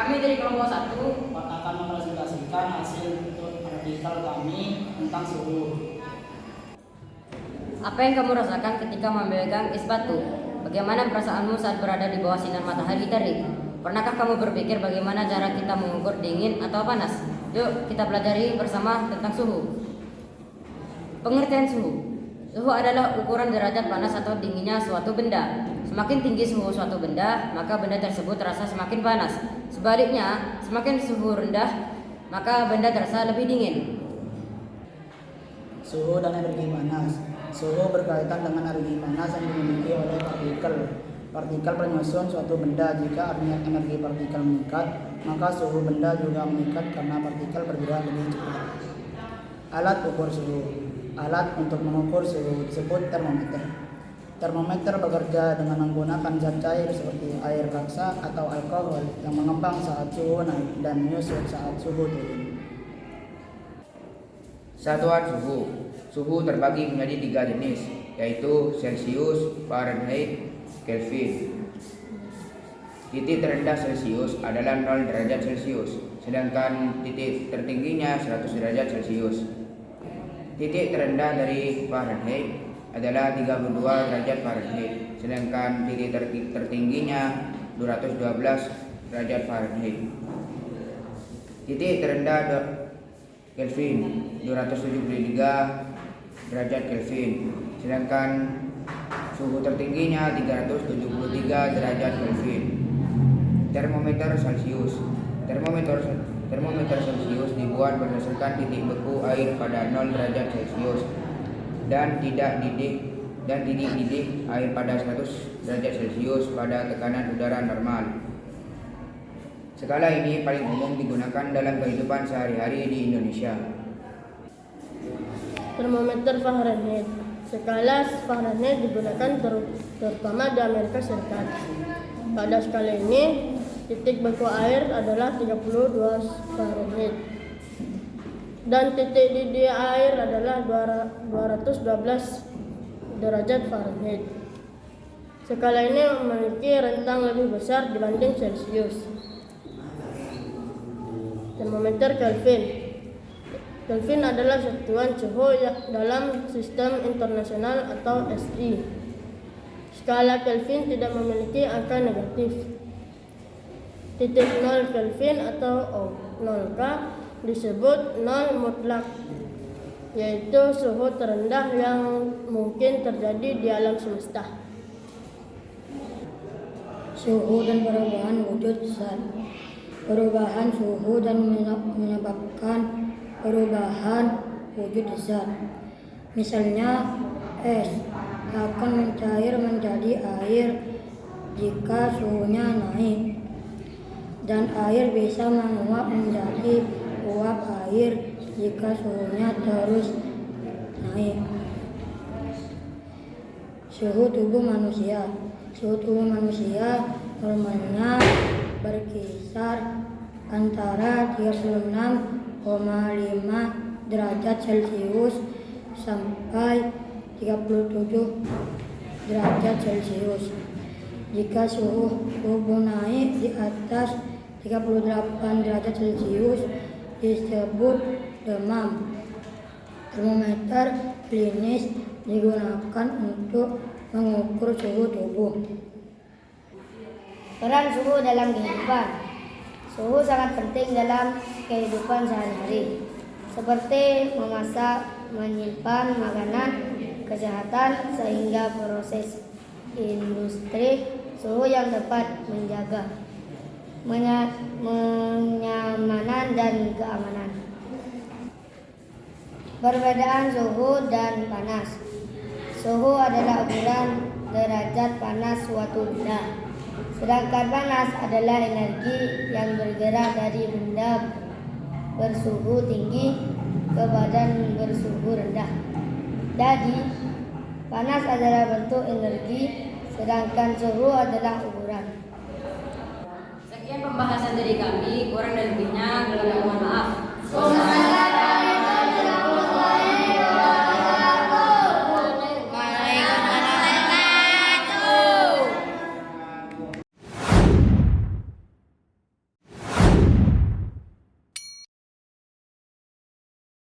Kami dari kelompok 1 akan mempresentasikan hasil untuk artikel kami tentang suhu. Apa yang kamu rasakan ketika memegang es batu? Bagaimana perasaanmu saat berada di bawah sinar matahari terik? Pernahkah kamu berpikir bagaimana cara kita mengukur dingin atau panas? Yuk kita pelajari bersama tentang suhu. Pengertian suhu. Suhu adalah ukuran derajat panas atau dinginnya suatu benda. Semakin tinggi suhu suatu benda, maka benda tersebut terasa semakin panas. Sebaliknya, semakin suhu rendah, maka benda terasa lebih dingin. Suhu dan energi panas. Suhu berkaitan dengan energi panas yang dimiliki oleh partikel. Partikel penyusun suatu benda. Jika energi partikel meningkat, maka suhu benda juga meningkat karena partikel bergerak lebih cepat. Alat ukur suhu. Alat untuk mengukur suhu disebut termometer. Termometer bekerja dengan menggunakan zat cair seperti air raksa atau alkohol yang mengembang saat suhu naik dan menyusut saat suhu turun. Satuan suhu. Suhu terbagi menjadi 3 jenis, yaitu Celcius, Fahrenheit, Kelvin. Titik terendah Celcius adalah 0 derajat Celcius, sedangkan titik tertingginya 100 derajat Celcius. Titik terendah dari Fahrenheit adalah 32 derajat Fahrenheit, sedangkan titik tertingginya 212 derajat Fahrenheit. Titik terendah Kelvin 273 derajat Kelvin, sedangkan suhu tertingginya 373 derajat Kelvin. Termometer Celcius. Termometer Celcius dibuat berdasarkan titik beku air pada 0 derajat Celcius dan titik didih air pada 100 derajat Celcius pada tekanan udara normal. Skala ini paling umum digunakan dalam kehidupan sehari-hari di Indonesia. Termometer Fahrenheit. Skala Fahrenheit digunakan terutama di Amerika Serikat. Pada skala ini, titik beku air adalah 32 Fahrenheit dan titik didih air adalah 212 derajat Fahrenheit. Skala ini memiliki rentang lebih besar dibanding Celcius. Termometer Kelvin. Kelvin adalah satuan suhu dalam sistem internasional atau SI. Skala Kelvin tidak memiliki angka negatif. Titik 0 Kelvin atau 0K disebut 0 mutlak, yaitu suhu terendah yang mungkin terjadi di alam semesta. Suhu dan perubahan wujud zat. Perubahan suhu dan menyebabkan perubahan wujud zat. Misalnya, es akan mencair menjadi air jika suhunya naik, dan air bisa menguap menjadi uap air jika suhunya terus naik. Suhu tubuh manusia. Suhu tubuh manusia normalnya berkisar antara 36,5 derajat Celcius sampai 37 derajat Celcius. Jika suhu tubuh naik di atas 38 derajat Celcius disebut demam. Termometer klinis digunakan untuk mengukur suhu tubuh. Peran suhu dalam kehidupan. Suhu sangat penting dalam kehidupan sehari-hari, seperti memasak, menyimpan makanan, kesehatan, sehingga proses industri. Suhu yang tepat menjaga kenyamanan dan keamanan. Perbedaan suhu dan panas. Suhu adalah ukuran derajat panas suatu benda. Sedangkan panas adalah energi yang bergerak dari benda bersuhu tinggi ke badan bersuhu rendah. Jadi, panas adalah bentuk energi, sedangkan suhu adalah ukuran. Sekian pembahasan dari kami, kurang dan lebihnya mohon maaf.